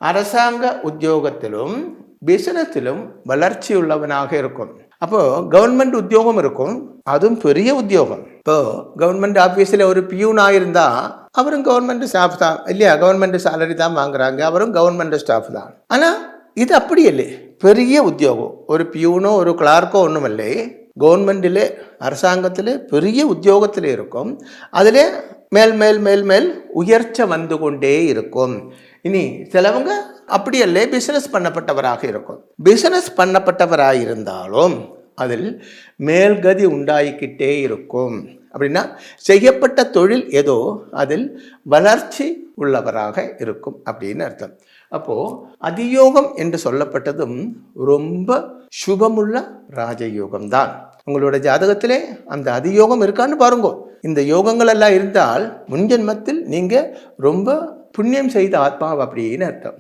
அரசாங்க உத்தியோகத்திலும் பிசினஸிலும் வளர்ச்சி உள்ளவனாக இருக்கும். அப்போ கவர்மெண்ட் உத்தியோகம் இருக்கும், அதுவும் பெரிய உத்தியோகம். இப்போ கவர்மெண்ட் ஆபீஸ்ல ஒரு பியூனா இருந்தா அவரும் கவர்மெண்ட் ஸ்டாஃப் தான் இல்லையா, கவர்மெண்ட் சேலரி தான் வாங்குறாங்க, அவரும் கவர்மெண்ட் ஸ்டாஃப் தான். ஆனா இது அப்படி இல்லை, பெரிய உத்தியோகம். ஒரு பியூனோ ஒரு கிளார்க்கோ ஒன்றும் இல்லை, கவர்மெண்டில் அரசாங்கத்தில் பெரிய உத்தியோகத்தில் இருக்கும். அதில் மேல் மேல் மேல் மேல் உயர்ச்சி வந்து கொண்டே இருக்கும். இனி சிலவங்க அப்படி அல்ல, பிசினஸ் பண்ணப்பட்டவராக இருக்கும். பிசினஸ் பண்ணப்பட்டவராக இருந்தாலும் அதில் மேல்கதி உண்டாகிக்கிட்டே இருக்கும். அப்படின்னா செய்யப்பட்ட தொழில் ஏதோ அதில் வளர்ச்சி உள்ளவராக இருக்கும் அப்படின்னு அர்த்தம். அப்போ அதியோகம் என்று சொல்லப்பட்டதும் ரொம்ப சுபமுள்ள ராஜயோகம் தான். உங்களோட ஜாதகத்திலே அந்த அதியோகம் இருக்கான்னு பாருங்க. இந்த யோகங்கள் எல்லாம் இருந்தால் முன்ஜென்மத்தில் நீங்க ரொம்ப புண்ணியம் செய்த ஆத்மா அப்படின்னு அர்த்தம்.